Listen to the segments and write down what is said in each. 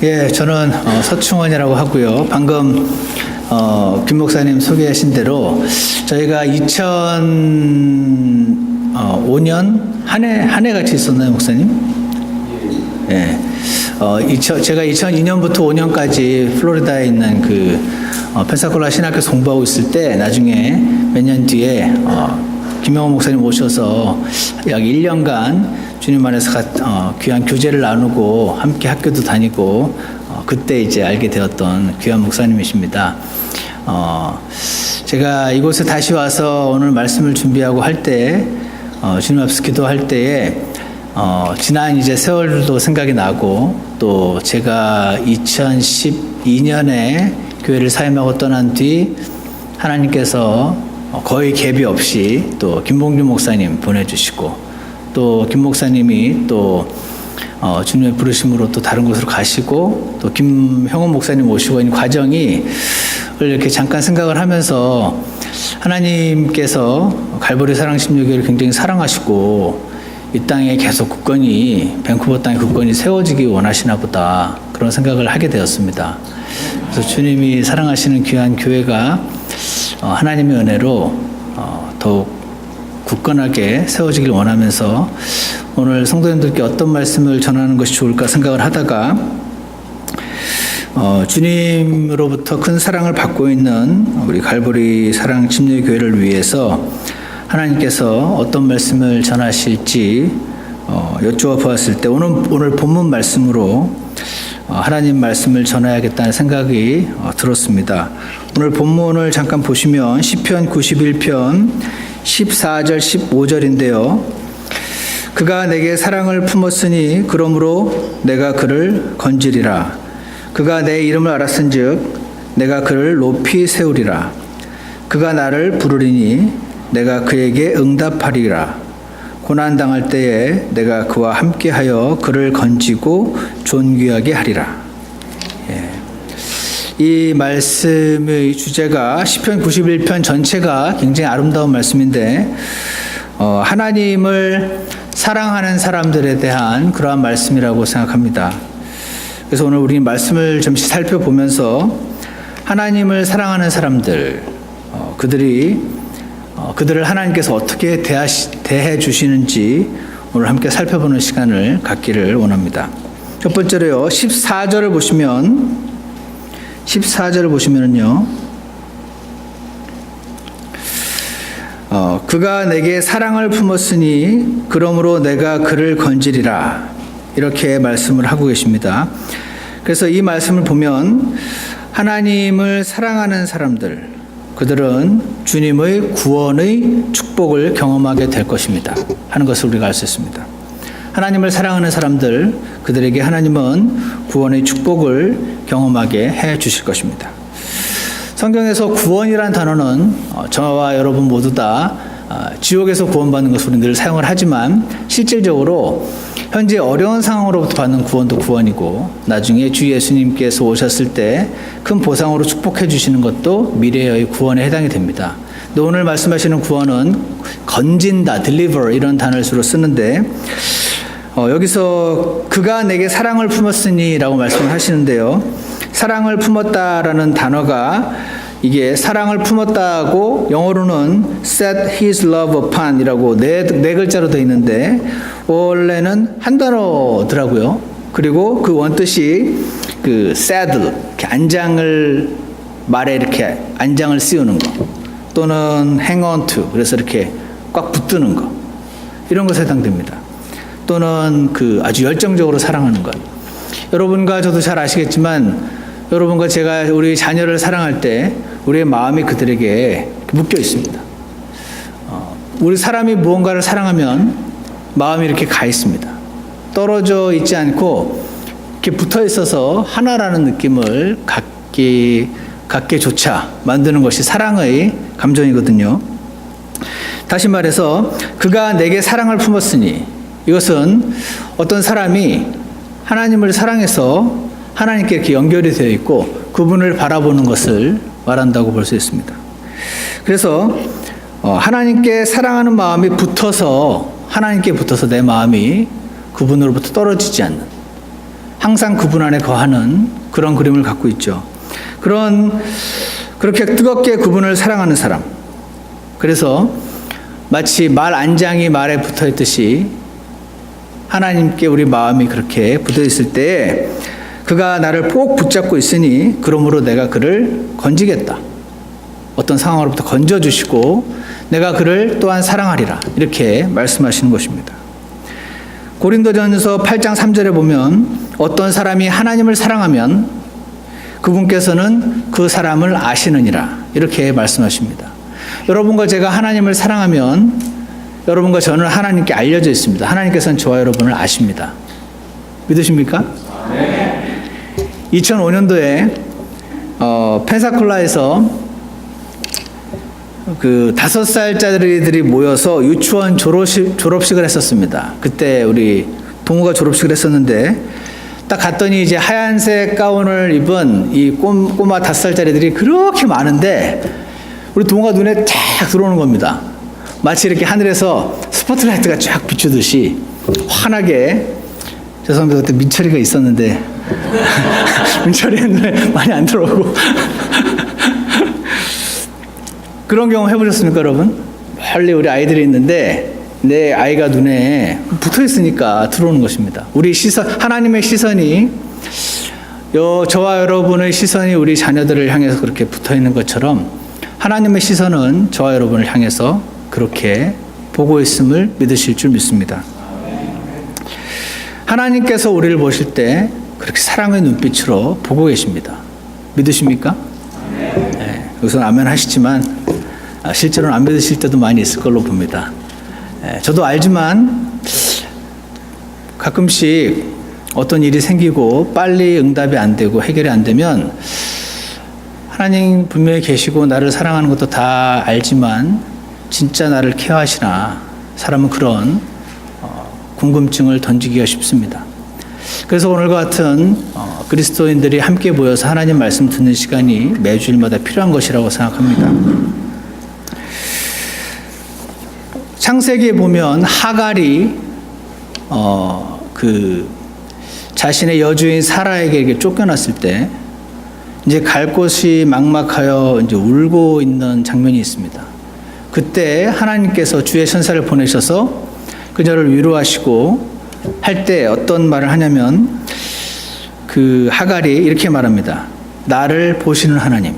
예, 저는 서충원이라고 하고요. 방금 김 목사님 소개하신 대로 저희가 2005년 한 해 같이 있었나요, 목사님? 예. 제가 2002년부터 5년까지 플로리다에 있는 펜사콜라 신학교에서 공부하고 있을 때 나중에 몇 년 뒤에 김영호 목사님 오셔서 약 1년간 주님 안에서 귀한 교제를 나누고 함께 학교도 다니고 그때 이제 알게 되었던 귀한 목사님이십니다. 제가 이곳에 다시 와서 오늘 말씀을 준비하고 할 때 주님 앞에서 기도할 때에 지난 이제 세월도 생각이 나고 또 제가 2012년에 교회를 사임하고 떠난 뒤 하나님께서 거의 갭이 없이 또 김봉준 목사님 보내주시고 또 김 목사님이 또 주님의 부르심으로 또 다른 곳으로 가시고 또 김형원 목사님 오시고 있는 과정이 이렇게 잠깐 생각을 하면서 하나님께서 갈보리 사랑심리교회를 굉장히 사랑하시고 이 땅에 계속 굳건히 밴쿠버 땅에 굳건히 세워지기 원하시나 보다 그런 생각을 하게 되었습니다. 그래서 주님이 사랑하시는 귀한 교회가 하나님의 은혜로 더욱 굳건하게 세워지길 원하면서 오늘 성도님들께 어떤 말씀을 전하는 것이 좋을까 생각을 하다가 주님으로부터 큰 사랑을 받고 있는 우리 갈보리 사랑 침례교회를 위해서 하나님께서 어떤 말씀을 전하실지 여쭈어 보았을 때 오늘 본문 말씀으로 하나님 말씀을 전해야겠다는 생각이 들었습니다. 오늘 본문을 잠깐 보시면 시편 91편 14절 15절인데요. 그가 내게 사랑을 품었으니 그러므로 내가 그를 건지리라. 그가 내 이름을 알았은즉 내가 그를 높이 세우리라. 그가 나를 부르리니 내가 그에게 응답하리라. 고난당할 때에 내가 그와 함께하여 그를 건지고 존귀하게 하리라. 이 말씀의 주제가 시편 91편 전체가 굉장히 아름다운 말씀인데 하나님을 사랑하는 사람들에 대한 그러한 말씀이라고 생각합니다. 그래서 오늘 우리 말씀을 잠시 살펴보면서 하나님을 사랑하는 사람들, 그들을 하나님께서 어떻게 대해 주시는지 오늘 함께 살펴보는 시간을 갖기를 원합니다. 첫 번째로요, 14절을 보시면은요, 그가 내게 사랑을 품었으니 그러므로 내가 그를 건지리라. 이렇게 말씀을 하고 계십니다. 그래서 이 말씀을 보면 하나님을 사랑하는 사람들, 그들은 주님의 구원의 축복을 경험하게 될 것입니다 하는 것을 우리가 알 수 있습니다. 하나님을 사랑하는 사람들, 그들에게 하나님은 구원의 축복을 경험하게 해 주실 것입니다. 성경에서 구원이란 단어는 저와 여러분 모두 다 지옥에서 구원받는 것을 우리는 늘 사용을 하지만 실질적으로 현재 어려운 상황으로부터 받는 구원도 구원이고 나중에 주 예수님께서 오셨을 때 큰 보상으로 축복해 주시는 것도 미래의 구원에 해당이 됩니다. 근데 오늘 말씀하시는 구원은 건진다, deliver 이런 단어를 주로 쓰는데 여기서 그가 내게 사랑을 품었으니 라고 말씀을 하시는데요. 사랑을 품었다라는 단어가 이게 사랑을 품었다고 영어로는 set his love upon 이라고 네 글자로 되어 있는데 원래는 한 단어더라고요. 그리고 그 원뜻이 saddle, 이렇게 말에 이렇게 안장을 씌우는 거 또는 hang on to, 그래서 이렇게 꽉 붙드는 거 이런 것에 해당됩니다. 또는 아주 열정적으로 사랑하는 것. 여러분과 저도 잘 아시겠지만 여러분과 제가 우리 자녀를 사랑할 때 우리의 마음이 그들에게 묶여 있습니다. 우리 사람이 무언가를 사랑하면 마음이 이렇게 가 있습니다. 떨어져 있지 않고 이렇게 붙어 있어서 하나라는 느낌을 갖게조차 만드는 것이 사랑의 감정이거든요. 다시 말해서 그가 내게 사랑을 품었으니 이것은 어떤 사람이 하나님을 사랑해서 하나님께 이렇게 연결이 되어 있고 그분을 바라보는 것을 말한다고 볼 수 있습니다. 그래서 하나님께 사랑하는 마음이 하나님께 붙어서 내 마음이 그분으로부터 떨어지지 않는 항상 그분 안에 거하는 그런 그림을 갖고 있죠. 그렇게 뜨겁게 그분을 사랑하는 사람. 그래서 마치 말 안장이 말에 붙어 있듯이 하나님께 우리 마음이 그렇게 붙어 있을 때 그가 나를 꼭 붙잡고 있으니 그러므로 내가 그를 건지겠다. 어떤 상황으로부터 건져주시고 내가 그를 또한 사랑하리라. 이렇게 말씀하시는 것입니다. 고린도전서 8장 3절에 보면 어떤 사람이 하나님을 사랑하면 그분께서는 그 사람을 아시느니라. 이렇게 말씀하십니다. 여러분과 제가 하나님을 사랑하면 여러분과 저는 하나님께 알려져 있습니다. 하나님께서는 저와 여러분을 아십니다. 믿으십니까? 네. 2005년도에 펜사콜라에서 그 5살짜리들이 모여서 유치원 졸업식을 했었습니다. 그때 우리 동우가 졸업식을 했었는데 딱 갔더니 이제 하얀색 가운을 입은 이 꼬마 5살짜리들이 그렇게 많은데 우리 동우가 눈에 쫙 들어오는 겁니다. 마치 이렇게 하늘에서 스포트라이트가 쫙 비추듯이 환하게. 죄송합니다. 그때 민철이가 있었는데 민철이는 눈에 많이 안 들어오고 그런 경험 해보셨습니까, 여러분? 멀리 우리 아이들이 있는데 내 아이가 눈에 붙어 있으니까 들어오는 것입니다. 우리 시선, 하나님의 시선이 저와 여러분의 시선이 우리 자녀들을 향해서 그렇게 붙어 있는 것처럼 하나님의 시선은 저와 여러분을 향해서 그렇게 보고 있음을 믿으실 줄 믿습니다. 하나님께서 우리를 보실 때 그렇게 사랑의 눈빛으로 보고 계십니다. 믿으십니까? 네, 여기서는 아멘 하시지만 실제로는 안 믿으실 때도 많이 있을 걸로 봅니다. 저도 알지만 가끔씩 어떤 일이 생기고 빨리 응답이 안 되고 해결이 안 되면 하나님 분명히 계시고 나를 사랑하는 것도 다 알지만 진짜 나를 케어하시나 사람은 그런 궁금증을 던지기가 쉽습니다. 그래서 오늘과 같은 그리스도인들이 함께 모여서 하나님 말씀 듣는 시간이 매주일마다 필요한 것이라고 생각합니다. 창세기에 보면 하갈이 자신의 여주인 사라에게 이렇게 쫓겨났을 때 이제 갈 곳이 막막하여 이제 울고 있는 장면이 있습니다. 그때 하나님께서 주의 천사를 보내셔서 그녀를 위로하시고 할 때 어떤 말을 하냐면 그 하갈이 이렇게 말합니다. 나를 보시는 하나님,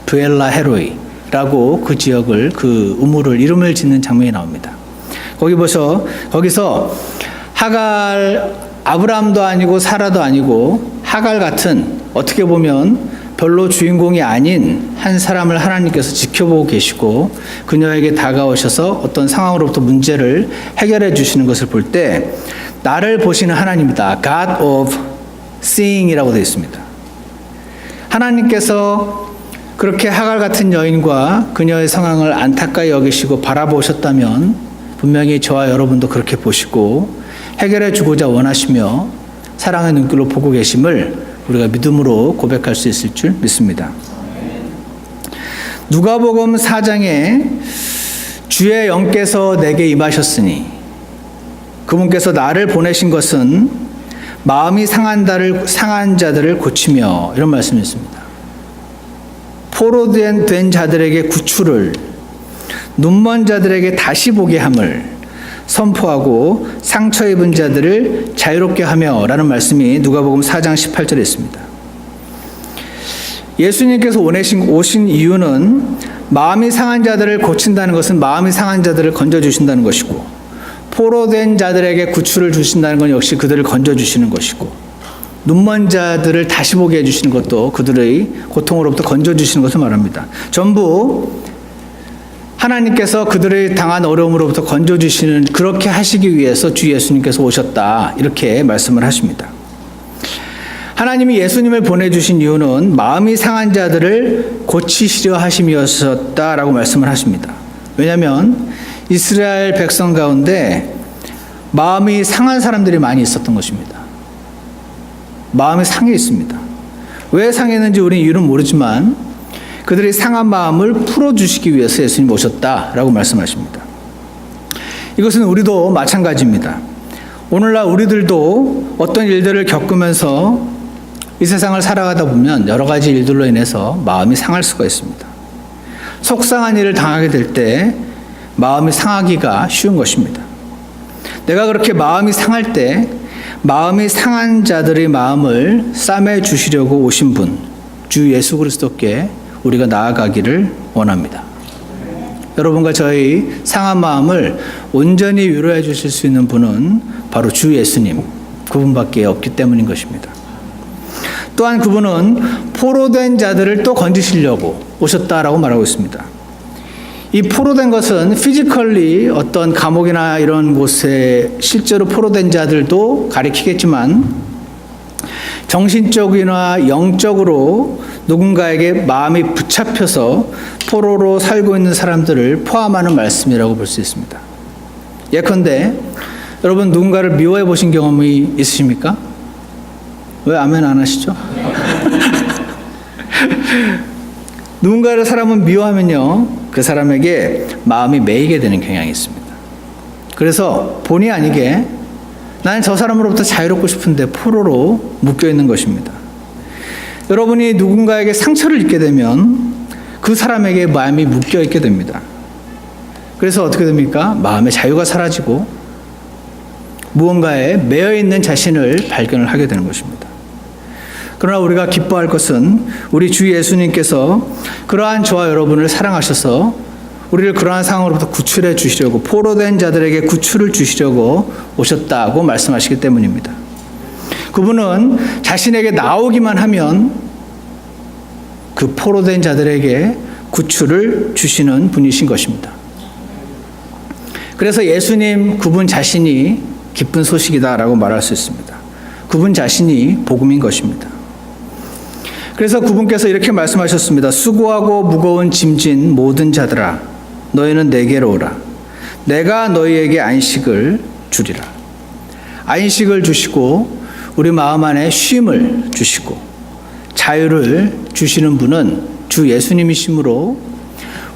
브엘라 헤로이라고 그 지역을 그 우물을 이름을 짓는 장면이 나옵니다. 거기서 하갈, 아브라함도 아니고 사라도 아니고 하갈 같은 어떻게 보면 별로 주인공이 아닌 한 사람을 하나님께서 지켜보고 계시고 그녀에게 다가오셔서 어떤 상황으로부터 문제를 해결해 주시는 것을 볼 때 나를 보시는 하나님이다. God of Seeing이라고 되어 있습니다. 하나님께서 그렇게 하갈 같은 여인과 그녀의 상황을 안타까이 여기시고 바라보셨다면 분명히 저와 여러분도 그렇게 보시고 해결해 주고자 원하시며 사랑의 눈길로 보고 계심을 우리가 믿음으로 고백할 수 있을 줄 믿습니다. 누가복음 4장에 주의 영께서 내게 임하셨으니 그분께서 나를 보내신 것은 마음이 상한 자들을 고치며 이런 말씀이 있습니다. 포로된 자들에게 구출을, 눈먼 자들에게 다시 보게 함을 선포하고 상처 입은 자들을 자유롭게 하며 라는 말씀이 누가복음 4장 18절에 있습니다. 예수님께서 오신 이유는 마음이 상한 자들을 고친다는 것은 마음이 상한 자들을 건져주신다는 것이고 포로된 자들에게 구출을 주신다는 건 역시 그들을 건져주시는 것이고 눈먼 자들을 다시 보게 해주시는 것도 그들의 고통으로부터 건져주시는 것을 말합니다. 전부 하나님께서 그들의 당한 어려움으로부터 건져주시는 그렇게 하시기 위해서 주 예수님께서 오셨다 이렇게 말씀을 하십니다. 하나님이 예수님을 보내주신 이유는 마음이 상한 자들을 고치시려 하심이었다라고 말씀을 하십니다. 왜냐하면 이스라엘 백성 가운데 마음이 상한 사람들이 많이 있었던 것입니다. 마음이 상해 있습니다. 왜 상했는지 우리는 이유는 모르지만 그들의 상한 마음을 풀어주시기 위해서 예수님이 오셨다라고 말씀하십니다. 이것은 우리도 마찬가지입니다. 오늘날 우리들도 어떤 일들을 겪으면서 이 세상을 살아가다 보면 여러 가지 일들로 인해서 마음이 상할 수가 있습니다. 속상한 일을 당하게 될 때 마음이 상하기가 쉬운 것입니다. 내가 그렇게 마음이 상할 때 마음이 상한 자들의 마음을 싸매 주시려고 오신 분, 주 예수 그리스도께 우리가 나아가기를 원합니다. 여러분과 저희 상한 마음을 온전히 위로해 주실 수 있는 분은 바로 주 예수님, 그분밖에 없기 때문인 것입니다. 또한 그분은 포로된 자들을 또 건지시려고 오셨다라고 말하고 있습니다. 이 포로된 것은 피지컬리 어떤 감옥이나 이런 곳에 실제로 포로된 자들도 가리키겠지만 정신적이나 영적으로 누군가에게 마음이 붙잡혀서 포로로 살고 있는 사람들을 포함하는 말씀이라고 볼 수 있습니다. 예컨대 여러분 누군가를 미워해 보신 경험이 있으십니까? 왜 아멘 안 하시죠? 누군가를 사람은 미워하면요, 그 사람에게 마음이 매이게 되는 경향이 있습니다. 그래서 본의 아니게 나는 저 사람으로부터 자유롭고 싶은데 포로로 묶여 있는 것입니다. 여러분이 누군가에게 상처를 입게 되면 그 사람에게 마음이 묶여 있게 됩니다. 그래서 어떻게 됩니까? 마음의 자유가 사라지고 무언가에 매여 있는 자신을 발견을 하게 되는 것입니다. 그러나 우리가 기뻐할 것은 우리 주 예수님께서 그러한 저와 여러분을 사랑하셔서 우리를 그러한 상황으로부터 구출해 주시려고, 포로된 자들에게 구출을 주시려고 오셨다고 말씀하시기 때문입니다. 그분은 자신에게 나오기만 하면 그 포로된 자들에게 구출을 주시는 분이신 것입니다. 그래서 예수님 그분 자신이 기쁜 소식이다라고 말할 수 있습니다. 그분 자신이 복음인 것입니다. 그래서 그분께서 이렇게 말씀하셨습니다. 수고하고 무거운 짐진 모든 자들아, 너희는 내게로 오라. 내가 너희에게 안식을 주리라. 안식을 주시고 우리 마음 안에 쉼을 주시고 자유를 주시는 분은 주 예수님이시므로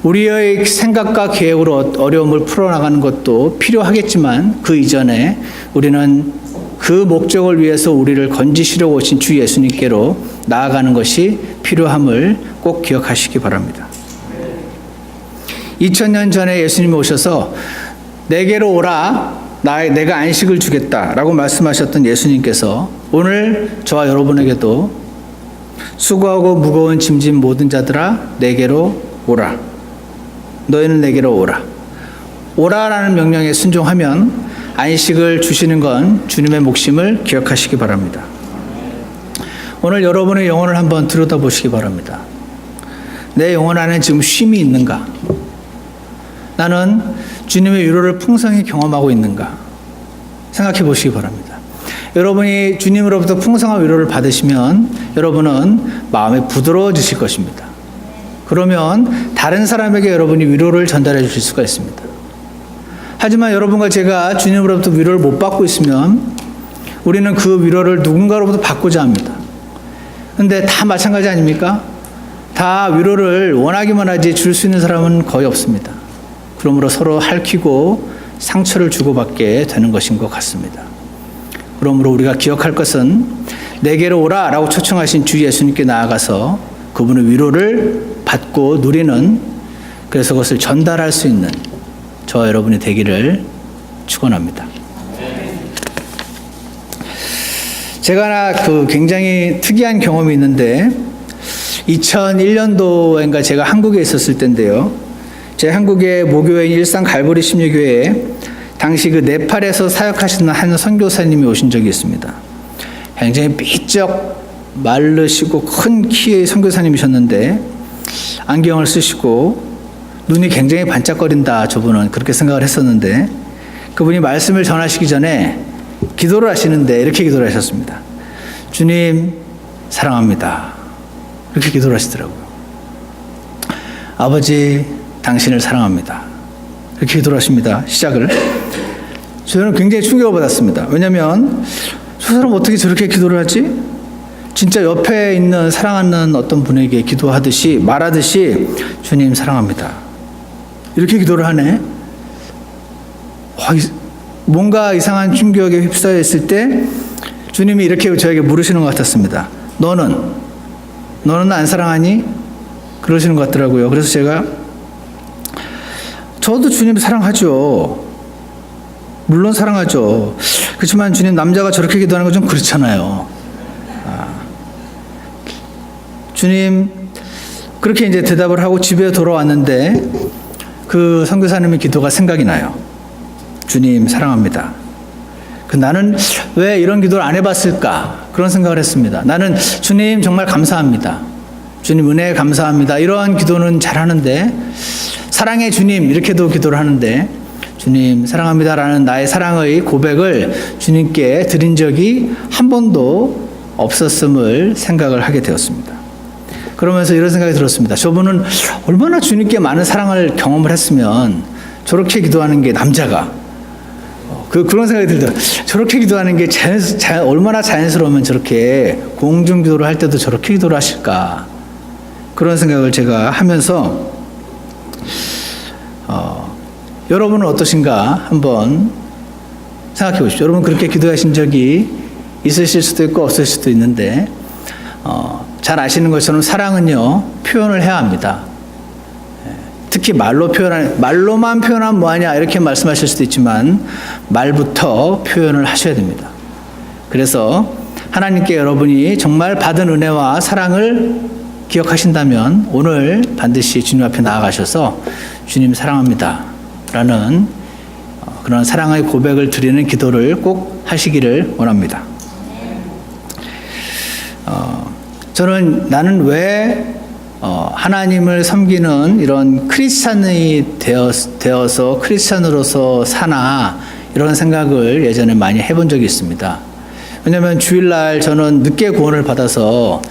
우리의 생각과 계획으로 어려움을 풀어나가는 것도 필요하겠지만 그 이전에 우리는 그 목적을 위해서 우리를 건지시려고 오신 주 예수님께로 나아가는 것이 필요함을 꼭 기억하시기 바랍니다. 2000년 전에 예수님이 오셔서 내게로 오라, 내가 안식을 주겠다라고 말씀하셨던 예수님께서 오늘 저와 여러분에게도 수고하고 무거운 짐진 모든 자들아 내게로 오라. 너희는 내게로 오라. 오라라는 명령에 순종하면 안식을 주시는 건 주님의 몫임을 기억하시기 바랍니다. 오늘 여러분의 영혼을 한번 들여다보시기 바랍니다. 내 영혼 안에 지금 쉼이 있는가? 나는 주님의 위로를 풍성히 경험하고 있는가? 생각해 보시기 바랍니다. 여러분이 주님으로부터 풍성한 위로를 받으시면 여러분은 마음이 부드러워지실 것입니다. 그러면 다른 사람에게 여러분이 위로를 전달해 주실 수가 있습니다. 하지만 여러분과 제가 주님으로부터 위로를 못 받고 있으면 우리는 그 위로를 누군가로부터 받고자 합니다. 근데 다 마찬가지 아닙니까? 다 위로를 원하기만 하지 줄 수 있는 사람은 거의 없습니다. 그러므로 서로 핥히고 상처를 주고받게 되는 것인 것 같습니다. 그러므로 우리가 기억할 것은 내게로 오라 라고 초청하신 주 예수님께 나아가서 그분의 위로를 받고 누리는, 그래서 그것을 전달할 수 있는 저와 여러분이 되기를 축원합니다. 제가 굉장히 특이한 경험이 있는데 2001년도인가 제가 한국에 있었을 때인데요. 제 한국의 모교회인 일산 갈보리 심리교회에 당시 그 네팔에서 사역하시는 한 선교사님이 오신 적이 있습니다. 굉장히 삐쩍 마르시고 큰 키의 선교사님이셨는데 안경을 쓰시고 눈이 굉장히 반짝거린다, 저분은 그렇게 생각을 했었는데 그분이 말씀을 전하시기 전에 기도를 하시는데 이렇게 기도를 하셨습니다. 주님 사랑합니다. 이렇게 기도를 하시더라고요. 아버지 당신을 사랑합니다. 이렇게 기도를 하십니다. 시작을. 저는 굉장히 충격을 받았습니다. 왜냐하면 저 사람 어떻게 저렇게 기도를 하지? 진짜 옆에 있는 사랑하는 어떤 분에게 기도하듯이 말하듯이 주님 사랑합니다. 이렇게 기도를 하네. 뭔가 이상한 충격에 휩싸여 있을 때 주님이 이렇게 저에게 물으시는 것 같았습니다. 너는 안 사랑하니? 그러시는 것 같더라고요. 그래서 저도 주님 사랑하죠. 물론 사랑하죠. 그렇지만 주님, 남자가 저렇게 기도하는 건 좀 그렇잖아요. 주님, 그렇게 이제 대답을 하고 집에 돌아왔는데 그 선교사님의 기도가 생각이 나요. 주님 사랑합니다. 나는 왜 이런 기도를 안 해봤을까? 그런 생각을 했습니다. 나는 주님 정말 감사합니다. 주님 은혜 감사합니다. 이러한 기도는 잘하는데, 사랑해 주님 이렇게도 기도를 하는데, 주님 사랑합니다라는 나의 사랑의 고백을 주님께 드린 적이 한 번도 없었음을 생각을 하게 되었습니다. 그러면서 이런 생각이 들었습니다. 저분은 얼마나 주님께 많은 사랑을 경험을 했으면 저렇게 기도하는 게, 남자가 그런 생각이 들더라고요. 저렇게 기도하는 게 얼마나 자연스러우면 저렇게 공중기도를 할 때도 저렇게 기도를 하실까, 그런 생각을 제가 하면서 여러분은 어떠신가 한번 생각해 보십시오. 여러분 그렇게 기도하신 적이 있으실 수도 있고 없을 수도 있는데, 잘 아시는 것처럼 사랑은요, 표현을 해야 합니다. 특히 말로만 표현하면 뭐하냐 이렇게 말씀하실 수도 있지만, 말부터 표현을 하셔야 됩니다. 그래서 하나님께 여러분이 정말 받은 은혜와 사랑을 기억하신다면 오늘 반드시 주님 앞에 나아가셔서 주님 사랑합니다 라는 그런 사랑의 고백을 드리는 기도를 꼭 하시기를 원합니다. 나는 왜 하나님을 섬기는 이런 크리스찬이 되어서 크리스찬으로서 사나, 이런 생각을 예전에 많이 해본 적이 있습니다. 왜냐하면 주일날 저는 늦게 구원을 받아서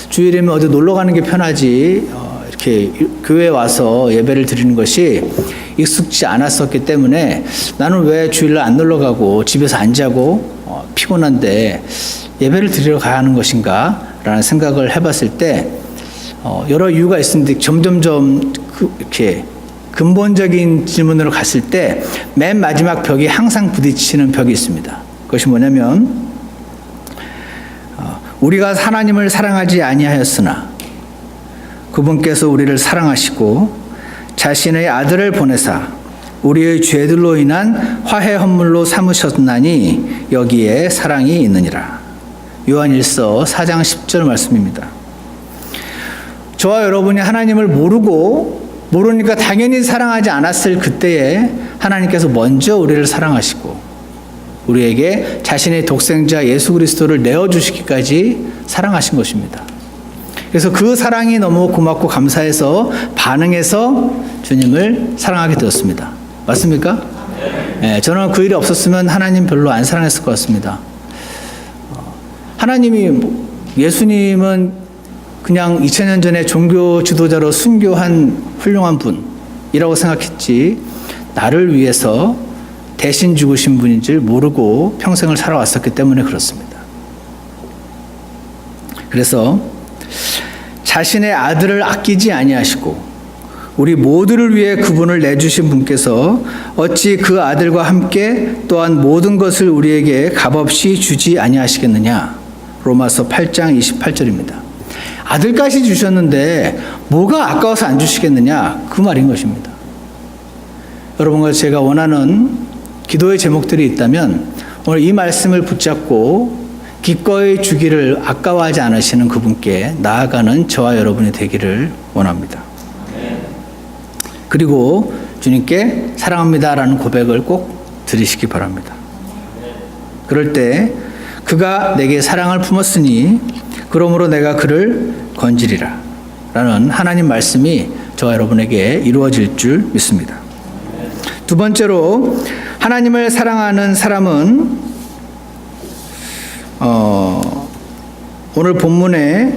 주일이면 어디 놀러 가는 게 편하지, 이렇게 교회에 와서 예배를 드리는 것이 익숙지 않았었기 때문에, 나는 왜 주일날 안 놀러 가고 집에서 안 자고 피곤한데 예배를 드리러 가야 하는 것인가 라는 생각을 해봤을 때 여러 이유가 있었는데, 점점점 이렇게 근본적인 질문으로 갔을 때 맨 마지막 벽이 항상 부딪히는 벽이 있습니다. 그것이 뭐냐면, 우리가 하나님을 사랑하지 아니하였으나 그분께서 우리를 사랑하시고 자신의 아들을 보내사 우리의 죄들로 인한 화해 헌물로 삼으셨나니 여기에 사랑이 있느니라. 요한일서 4장 10절 말씀입니다. 저와 여러분이 하나님을 모르니까 당연히 사랑하지 않았을 그때에 하나님께서 먼저 우리를 사랑하시고 우리에게 자신의 독생자 예수 그리스도를 내어주시기까지 사랑하신 것입니다. 그래서 그 사랑이 너무 고맙고 감사해서 반응해서 주님을 사랑하게 되었습니다. 맞습니까? 네, 저는 그 일이 없었으면 하나님 별로 안 사랑했을 것 같습니다. 예수님은 그냥 2000년 전에 종교 지도자로 순교한 훌륭한 분이라고 생각했지, 나를 위해서 대신 죽으신 분인 줄 모르고 평생을 살아왔었기 때문에 그렇습니다. 그래서 자신의 아들을 아끼지 아니하시고 우리 모두를 위해 그분을 내주신 분께서 어찌 그 아들과 함께 또한 모든 것을 우리에게 값없이 주지 아니하시겠느냐. 로마서 8장 28절입니다. 아들까지 주셨는데 뭐가 아까워서 안 주시겠느냐, 그 말인 것입니다. 여러분과 제가 원하는 기도의 제목들이 있다면 오늘 이 말씀을 붙잡고 기꺼이 주기를 아까워하지 않으시는 그분께 나아가는 저와 여러분이 되기를 원합니다. 그리고 주님께 사랑합니다라는 고백을 꼭 드리시기 바랍니다. 그럴 때 그가 내게 사랑을 품었으니 그러므로 내가 그를 건지리라 라는 하나님 말씀이 저와 여러분에게 이루어질 줄 믿습니다. 두 번째로, 하나님을 사랑하는 사람은 오늘 본문의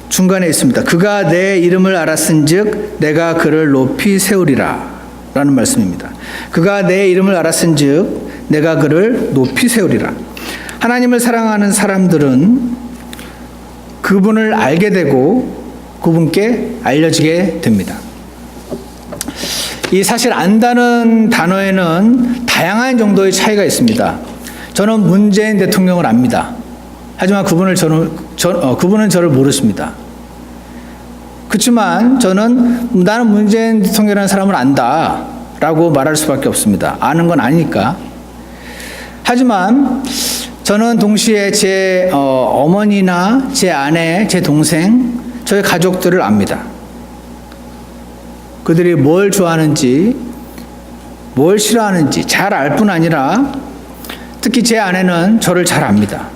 중간에 있습니다. 그가 내 이름을 알았은즉 내가 그를 높이 세우리라 라는 말씀입니다. 그가 내 이름을 알았은즉 내가 그를 높이 세우리라. 하나님을 사랑하는 사람들은 그분을 알게 되고 그분께 알려지게 됩니다. 이 사실 안다는 단어에는 다양한 정도의 차이가 있습니다. 저는 문재인 대통령을 압니다. 하지만 그분은 저를 모르십니다. 그렇지만 나는 문재인 대통령이라는 사람을 안다 라고 말할 수밖에 없습니다. 아는 건 아니니까. 하지만 저는 동시에 제 어머니나 제 아내, 제 동생, 저희 가족들을 압니다. 그들이 뭘 좋아하는지, 뭘 싫어하는지 잘 알 뿐 아니라 특히 제 아내는 저를 잘 압니다.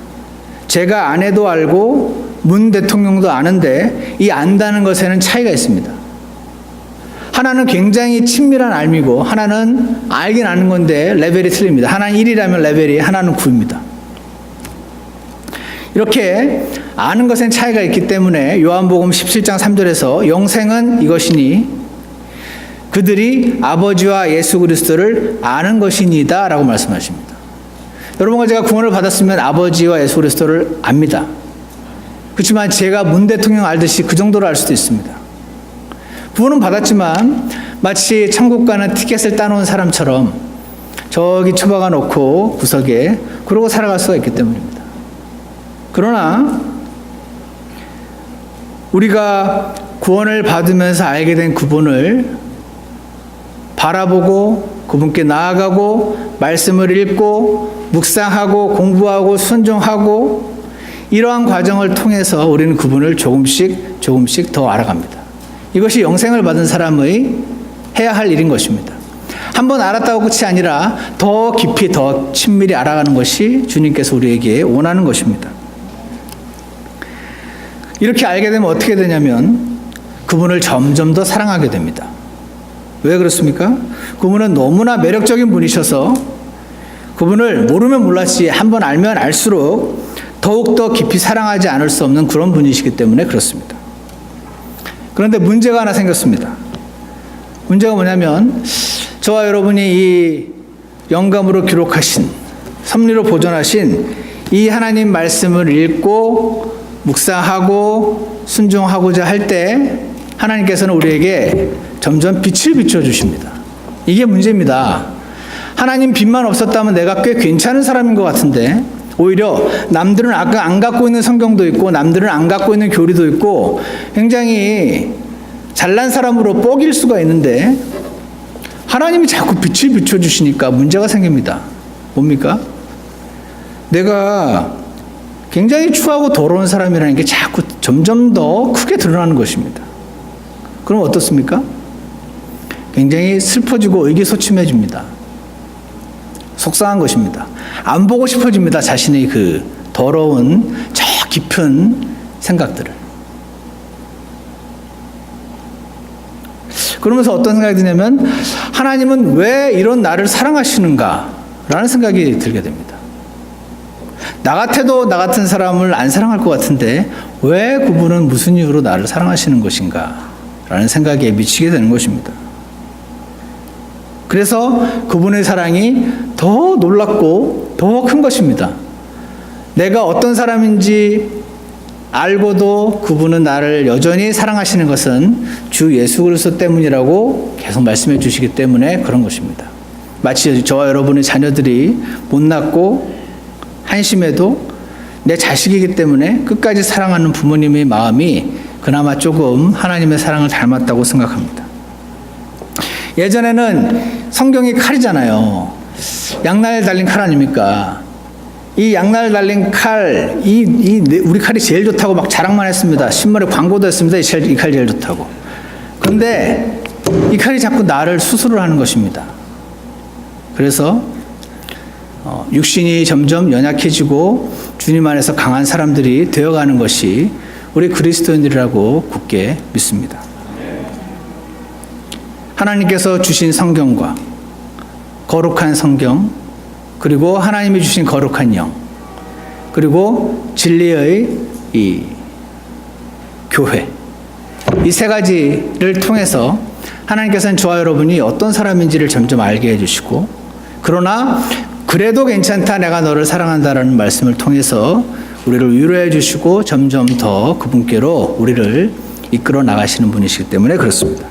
제가 아내도 알고 문 대통령도 아는데 이 안다는 것에는 차이가 있습니다. 하나는 굉장히 친밀한 알미고 하나는 알긴 아는 건데 레벨이 틀립니다. 하나는 1이라면 레벨이 하나는 9입니다. 이렇게 아는 것엔 차이가 있기 때문에 요한복음 17장 3절에서 영생은 이것이니 그들이 아버지와 예수 그리스도를 아는 것이니다 라고 말씀하십니다. 여러분과 제가 구원을 받았으면 아버지와 예수 그리스도를 압니다. 그렇지만 제가 문 대통령 알듯이 그 정도로 알 수도 있습니다. 구원은 받았지만 마치 천국 가는 티켓을 따놓은 사람처럼 저기 처박아 놓고 구석에 그러고 살아갈 수가 있기 때문입니다. 그러나 우리가 구원을 받으면서 알게 된 그분을 바라보고 그분께 나아가고 말씀을 읽고 묵상하고 공부하고 순종하고 이러한 과정을 통해서 우리는 그분을 조금씩 더 알아갑니다. 이것이 영생을 받은 사람의 해야 할 일인 것입니다. 한번 알았다고 끝이 아니라 더 깊이 더 친밀히 알아가는 것이 주님께서 우리에게 원하는 것입니다. 이렇게 알게 되면 어떻게 되냐면 그분을 점점 더 사랑하게 됩니다. 왜 그렇습니까? 그분은 너무나 매력적인 분이셔서 그분을 모르면 몰랐지 한번 알면 알수록 더욱더 깊이 사랑하지 않을 수 없는 그런 분이시기 때문에 그렇습니다. 그런데 문제가 하나 생겼습니다. 문제가 뭐냐면 저와 여러분이 이 영감으로 기록하신 섭리로 보존하신 이 하나님 말씀을 읽고 묵상하고 순종하고자 할 때 하나님께서는 우리에게 점점 빛을 비춰주십니다. 이게 문제입니다. 하나님 빛만 없었다면 내가 꽤 괜찮은 사람인 것 같은데 오히려 남들은 아까 안 갖고 있는 성경도 있고 남들은 안 갖고 있는 교리도 있고 굉장히 잘난 사람으로 뽀길 수가 있는데 하나님이 자꾸 빛을 비춰주시니까 문제가 생깁니다. 뭡니까? 내가 굉장히 추하고 더러운 사람이라는 게 자꾸 점점 더 크게 드러나는 것입니다. 그럼 어떻습니까? 굉장히 슬퍼지고 의기소침해집니다. 속상한 것입니다. 안 보고 싶어집니다. 자신의 그 더러운 저 깊은 생각들을. 그러면서 어떤 생각이 드냐면 하나님은 왜 이런 나를 사랑하시는가 라는 생각이 들게 됩니다. 나 같아도 나 같은 사람을 안 사랑할 것 같은데 왜 그분은 무슨 이유로 나를 사랑하시는 것인가 라는 생각에 미치게 되는 것입니다. 그래서 그분의 사랑이 더 놀랍고 더 큰 것입니다. 내가 어떤 사람인지 알고도 그분은 나를 여전히 사랑하시는 것은 주 예수 그리스도 때문이라고 계속 말씀해 주시기 때문에 그런 것입니다. 마치 저와 여러분의 자녀들이 못났고 한심해도 내 자식이기 때문에 끝까지 사랑하는 부모님의 마음이 그나마 조금 하나님의 사랑을 닮았다고 생각합니다. 예전에는 성경이 칼이잖아요. 양날 달린 칼 아닙니까? 이 양날 달린 칼, 우리 칼이 제일 좋다고 막 자랑만 했습니다. 신문에 광고도 했습니다. 이 칼 제일 좋다고. 그런데 이 칼이 자꾸 나를 수술을 하는 것입니다. 그래서 육신이 점점 연약해지고 주님 안에서 강한 사람들이 되어가는 것이 우리 그리스도인들이라고 굳게 믿습니다. 하나님께서 주신 성경과 거룩한 성경, 그리고 하나님이 주신 거룩한 영, 그리고 진리의 이 교회, 이 세 가지를 통해서 하나님께서는 저와 여러분이 어떤 사람인지를 점점 알게 해주시고, 그러나 그래도 괜찮다, 내가 너를 사랑한다라는 말씀을 통해서 우리를 위로해 주시고 점점 더 그분께로 우리를 이끌어 나가시는 분이시기 때문에 그렇습니다.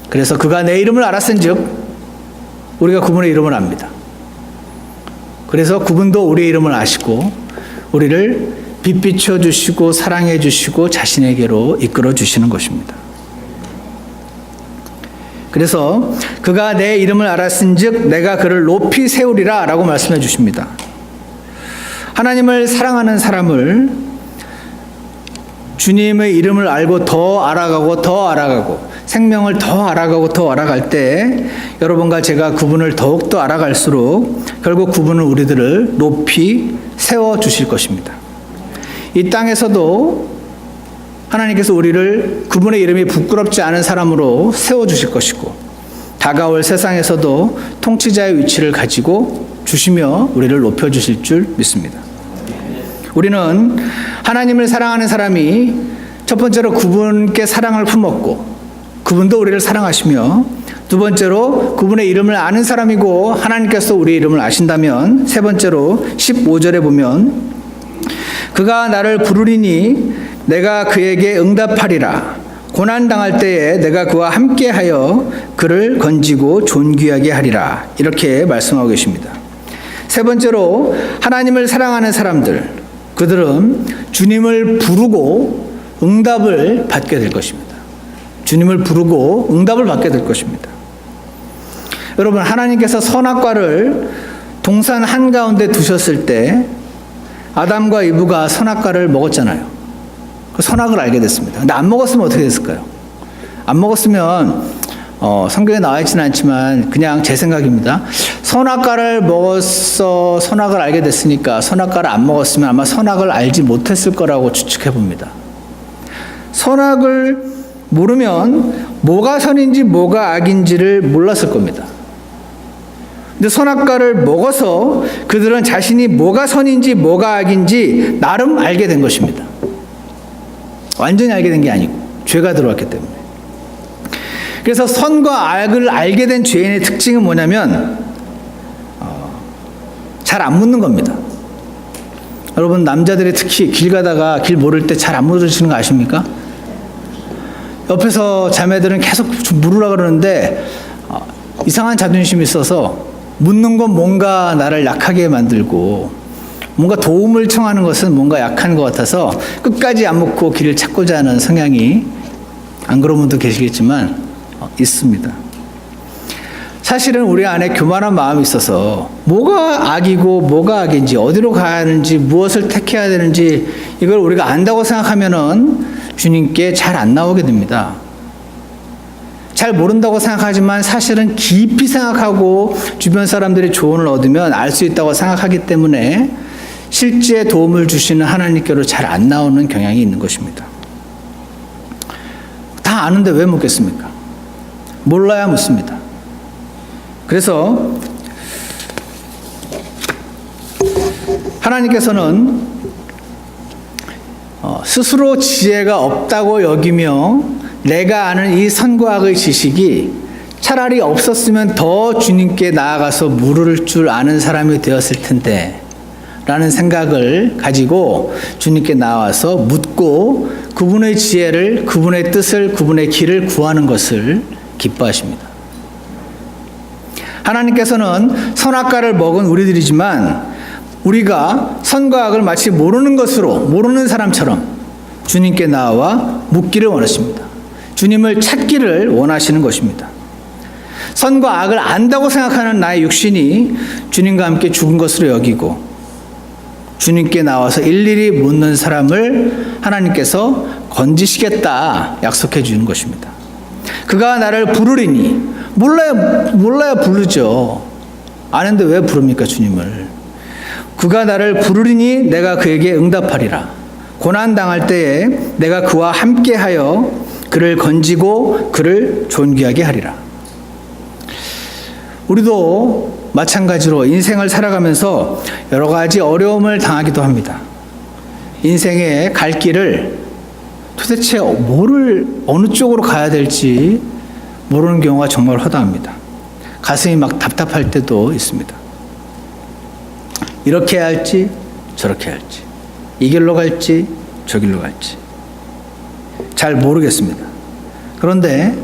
그래서 그가 내 이름을 알았은즉 우리가 그분의 이름을 압니다. 그래서 그분도 우리의 이름을 아시고 우리를 빛비춰 주시고 사랑해 주시고 자신에게로 이끌어 주시는 것입니다. 그래서 그가 내 이름을 알았은즉 내가 그를 높이 세우리라 라고 말씀해 주십니다. 하나님을 사랑하는 사람을 주님의 이름을 알고 더 알아가고 생명을 더 알아갈 때 여러분과 제가 그분을 더욱더 알아갈수록 결국 그분은 우리들을 높이 세워주실 것입니다. 이 땅에서도 하나님께서 우리를 그분의 이름이 부끄럽지 않은 사람으로 세워주실 것이고 다가올 세상에서도 통치자의 위치를 가지고 주시며 우리를 높여주실 줄 믿습니다. 우리는 하나님을 사랑하는 사람이 첫 번째로 그분께 사랑을 품었고 그분도 우리를 사랑하시며 두 번째로 그분의 이름을 아는 사람이고 하나님께서 우리의 이름을 아신다면 세 번째로 15절에 보면 그가 나를 부르리니 내가 그에게 응답하리라. 고난당할 때에 내가 그와 함께하여 그를 건지고 존귀하게 하리라. 이렇게 말씀하고 계십니다. 세 번째로 하나님을 사랑하는 사람들, 그들은 주님을 부르고 응답을 받게 될 것입니다. 주님을 부르고 응답을 받게 될 것입니다. 여러분, 하나님께서 선악과를 동산 한가운데 두셨을 때 아담과 이브가 선악과를 먹었잖아요. 그 선악을 알게 됐습니다. 근데 안 먹었으면 어떻게 됐을까요? 안 먹었으면 성경에 나와 있지는 않지만 그냥 제 생각입니다. 선악과를 먹어서 선악을 알게 됐으니까 선악과를 안 먹었으면 아마 선악을 알지 못했을 거라고 추측해 봅니다. 선악을 모르면 뭐가 선인지 뭐가 악인지를 몰랐을 겁니다. 근데 선악과를 먹어서 그들은 자신이 뭐가 선인지 뭐가 악인지 나름 알게 된 것입니다. 완전히 알게 된 게 아니고 죄가 들어왔기 때문에. 그래서 선과 악을 알게 된 죄인의 특징은 뭐냐면 잘 안 묻는 겁니다. 여러분, 남자들이 특히 길 가다가 길 모를 때 잘 안 물으시는 거 아십니까? 옆에서 자매들은 계속 물으라 그러는데 이상한 자존심이 있어서 묻는 건 뭔가 나를 약하게 만들고 뭔가 도움을 청하는 것은 뭔가 약한 것 같아서 끝까지 안 묻고 길을 찾고자 하는 성향이, 안 그런 분도 계시겠지만 있습니다. 사실은 우리 안에 교만한 마음이 있어서 뭐가 악이고 뭐가 악인지, 어디로 가야 하는지, 무엇을 택해야 되는지 이걸 우리가 안다고 생각하면은 주님께 잘 안 나오게 됩니다. 잘 모른다고 생각하지만 사실은 깊이 생각하고 주변 사람들이 조언을 얻으면 알 수 있다고 생각하기 때문에 실제 도움을 주시는 하나님께로 잘 안 나오는 경향이 있는 것입니다. 다 아는데 왜 묻겠습니까? 몰라야 묻습니다. 그래서 하나님께서는 스스로 지혜가 없다고 여기며 내가 아는 이 선과 악의 지식이 차라리 없었으면 더 주님께 나아가서 물을 줄 아는 사람이 되었을 텐데 라는 생각을 가지고 주님께 나와서 묻고 그분의 지혜를, 그분의 뜻을, 그분의 길을 구하는 것을 기뻐하십니다. 하나님께서는 선악과를 먹은 우리들이지만 우리가 선과 악을 마치 모르는 것으로, 모르는 사람처럼 주님께 나와 묻기를 원하십니다. 주님을 찾기를 원하시는 것입니다. 선과 악을 안다고 생각하는 나의 육신이 주님과 함께 죽은 것으로 여기고 주님께 나와서 일일이 묻는 사람을 하나님께서 건지시겠다 약속해 주는 것입니다. 그가 나를 부르리니, 몰라야 부르죠. 아는데 왜 부릅니까, 주님을? 그가 나를 부르리니 내가 그에게 응답하리라. 고난당할 때에 내가 그와 함께하여 그를 건지고 그를 존귀하게 하리라. 우리도 마찬가지로 인생을 살아가면서 여러 가지 어려움을 당하기도 합니다. 인생의 갈 길을 도대체 어느 쪽으로 가야 될지 모르는 경우가 정말 허다합니다. 가슴이 막 답답할 때도 있습니다. 이렇게 해야 할지 저렇게 해야 할지, 이 길로 갈지 저 길로 갈지 잘 모르겠습니다. 그런데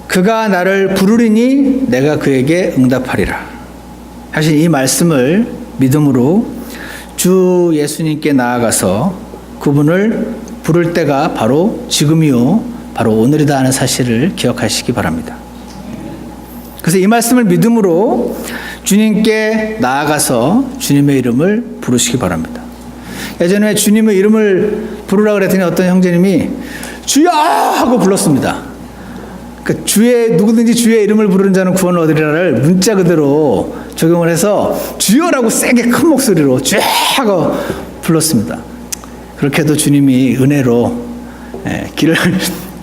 그가 나를 부르리니 내가 그에게 응답하리라. 사실 이 말씀을 믿음으로 주 예수님께 나아가서 그분을 부를 때가 바로 지금이요, 바로 오늘이다 하는 사실을 기억하시기 바랍니다. 그래서 이 말씀을 믿음으로 주님께 나아가서 주님의 이름을 부르시기 바랍니다. 예전에 주님의 이름을 부르라고 그랬더니 어떤 형제님이 주여! 하고 불렀습니다. 그 누구든지 주의 이름을 부르는 자는 구원을 얻으리라를 문자 그대로 적용을 해서 주여라고 세게 큰 목소리로 쭉 하고 불렀습니다. 그렇게 해도 주님이 은혜로 길을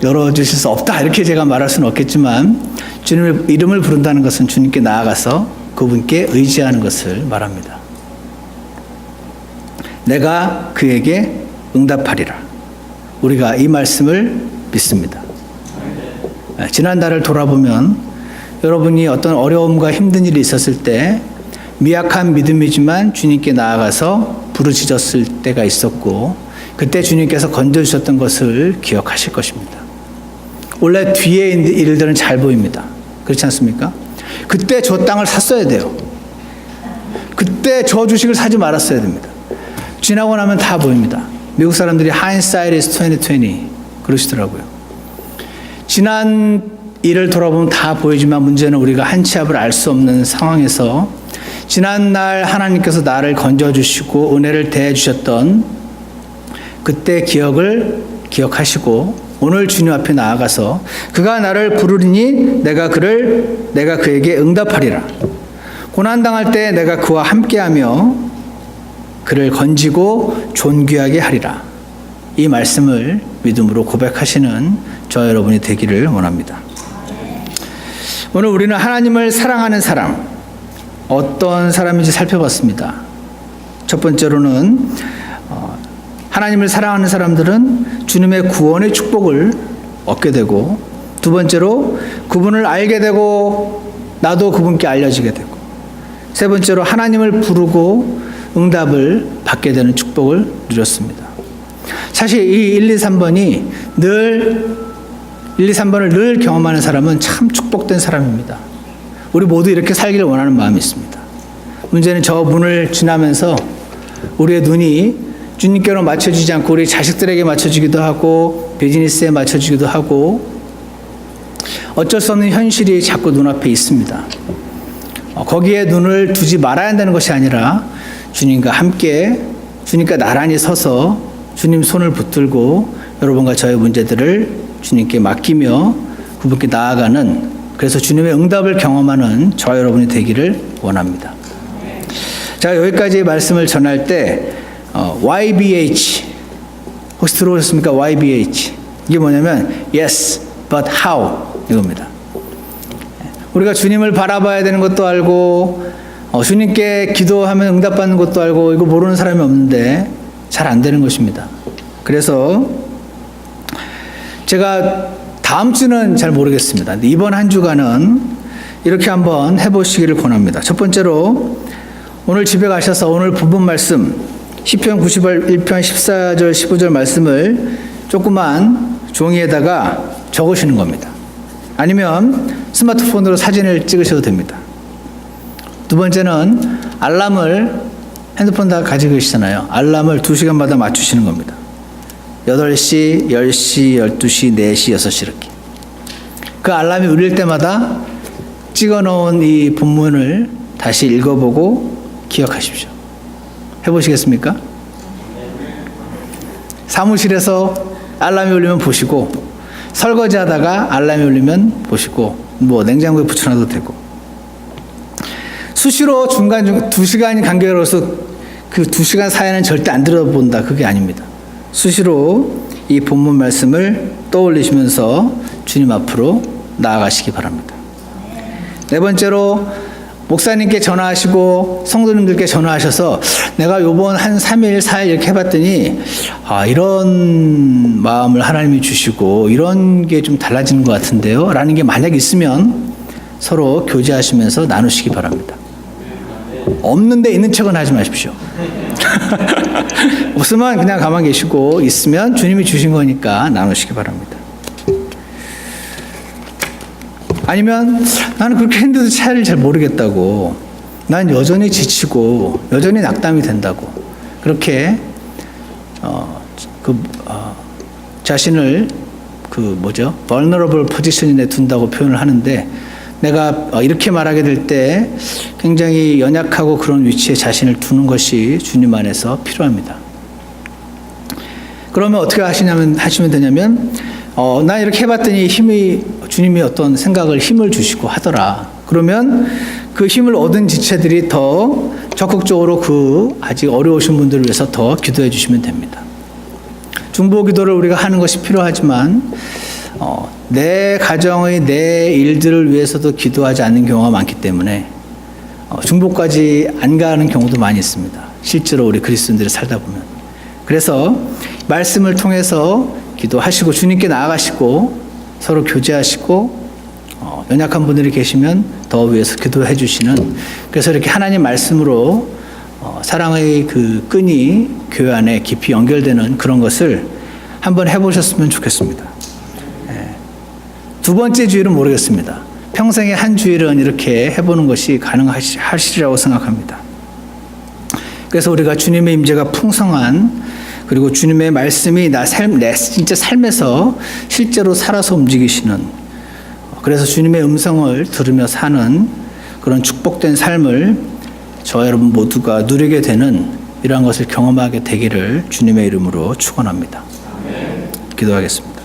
열어주실 수 없다 이렇게 제가 말할 수는 없겠지만, 주님의 이름을 부른다는 것은 주님께 나아가서 그분께 의지하는 것을 말합니다. 내가 그에게 응답하리라. 우리가 이 말씀을 믿습니다. 지난달을 돌아보면 여러분이 어떤 어려움과 힘든 일이 있었을 때 미약한 믿음이지만 주님께 나아가서 부르짖었을 때가 있었고, 그때 주님께서 건져주셨던 것을 기억하실 것입니다. 원래 뒤에 있는 일들은 잘 보입니다. 그렇지 않습니까? 그때 저 땅을 샀어야 돼요. 그때 저 주식을 사지 말았어야 됩니다. 지나고 나면 다 보입니다. 미국 사람들이 hindsight is 2020 그러시더라고요. 지난 일을 돌아보면 다 보이지만 문제는 우리가 한 치 앞을 알 수 없는 상황에서 지난날 하나님께서 나를 건져주시고 은혜를 대해주셨던 그때 기억을 기억하시고 오늘 주님 앞에 나아가서 그가 나를 부르리니 내가 그에게 응답하리라. 고난당할 때 내가 그와 함께하며 그를 건지고 존귀하게 하리라. 이 말씀을 믿음으로 고백하시는 저 여러분이 되기를 원합니다. 오늘 우리는 하나님을 사랑하는 사람, 어떤 사람인지 살펴봤습니다. 첫 번째로는 하나님을 사랑하는 사람들은 주님의 구원의 축복을 얻게 되고, 두 번째로 그분을 알게 되고 나도 그분께 알려지게 되고, 세 번째로 하나님을 부르고 응답을 받게 되는 축복을 누렸습니다. 사실 이 1, 2, 3번이 1, 2, 3번을 늘 경험하는 사람은 참 축복된 사람입니다. 우리 모두 이렇게 살기를 원하는 마음이 있습니다. 문제는 저 문을 지나면서 우리의 눈이 주님께로 맞춰지지 않고 우리 자식들에게 맞춰지기도 하고 비즈니스에 맞춰지기도 하고 어쩔 수 없는 현실이 자꾸 눈앞에 있습니다. 거기에 눈을 두지 말아야 한다는 것이 아니라 주님과 함께, 주님과 나란히 서서 주님 손을 붙들고 여러분과 저의 문제들을 주님께 맡기며 그분께 나아가는, 그래서 주님의 응답을 경험하는 저 여러분이 되기를 원합니다. 자, 여기까지 말씀을 전할 때 YBH 혹시 들어보셨습니까? YBH 이게 뭐냐면 Yes, but how 이겁니다. 우리가 주님을 바라봐야 되는 것도 알고 주님께 기도하면 응답받는 것도 알고 이거 모르는 사람이 없는데 잘 안 되는 것입니다. 그래서 제가 다음 주는 잘 모르겠습니다. 이번 한 주간은 이렇게 한번 해보시기를 권합니다. 첫 번째로 오늘 집에 가셔서 오늘 부분 말씀 시편 91편 14절 15절 말씀을 조그만 종이에다가 적으시는 겁니다. 아니면 스마트폰으로 사진을 찍으셔도 됩니다. 두 번째는 알람을 핸드폰 다 가지고 계시잖아요. 알람을 2시간마다 맞추시는 겁니다. 8시, 10시, 12시, 4시, 6시 이렇게. 그 알람이 울릴 때마다 찍어놓은 이 본문을 다시 읽어보고 기억하십시오. 해보시겠습니까? 사무실에서 알람이 울리면 보시고, 설거지하다가 알람이 울리면 보시고, 뭐 냉장고에 붙여놔도 되고, 수시로 중간 2시간이 간격으로서 그 2시간 사이에는 절대 안 들어본다, 그게 아닙니다. 수시로 이 본문 말씀을 떠올리시면서 주님 앞으로 나아가시기 바랍니다. 네 번째로 목사님께 전화하시고 성도님들께 전화하셔서 내가 요번 한 3일, 4일 이렇게 해봤더니 이런 마음을 하나님이 주시고 이런 게 좀 달라지는 것 같은데요 라는 게 만약 있으면 서로 교제하시면서 나누시기 바랍니다. 없는데 있는 척은 하지 마십시오. 없으면 그냥 가만히 계시고 있으면 주님이 주신 거니까 나누시기 바랍니다. 아니면 나는 그렇게 했는데도 차이를 잘 모르겠다고, 난 여전히 지치고 여전히 낙담이 된다고, 그렇게 자신을 vulnerable 포지션에 둔다고 표현을 하는데, 내가 이렇게 말하게 될 때 굉장히 연약하고 그런 위치에 자신을 두는 것이 주님 안에서 필요합니다. 그러면 어떻게 하시면 되냐면, 나 이렇게 해봤더니 주님이 어떤 생각을 힘을 주시고 하더라. 그러면 그 힘을 얻은 지체들이 더 적극적으로 아직 어려우신 분들을 위해서 더 기도해 주시면 됩니다. 중보 기도를 우리가 하는 것이 필요하지만, 내 가정의 내 일들을 위해서도 기도하지 않는 경우가 많기 때문에 중보까지 안 가는 경우도 많이 있습니다. 실제로 우리 그리스도인들이 살다 보면. 그래서 말씀을 통해서 기도하시고 주님께 나아가시고 서로 교제하시고, 연약한 분들이 계시면 더 위해서 기도해 주시는, 그래서 이렇게 하나님 말씀으로 사랑의 그 끈이 교회 안에 깊이 연결되는 그런 것을 한번 해보셨으면 좋겠습니다. 두 번째 주일은 모르겠습니다. 평생에 한 주일은 이렇게 해보는 것이 가능하시리라고 생각합니다. 그래서 우리가 주님의 임재가 풍성한, 그리고 주님의 말씀이 내 진짜 삶에서 실제로 살아서 움직이시는, 그래서 주님의 음성을 들으며 사는 그런 축복된 삶을 저와 여러분 모두가 누리게 되는 이러한 것을 경험하게 되기를 주님의 이름으로 축원합니다. 기도하겠습니다.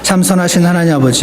참선하신 하나님 아버지,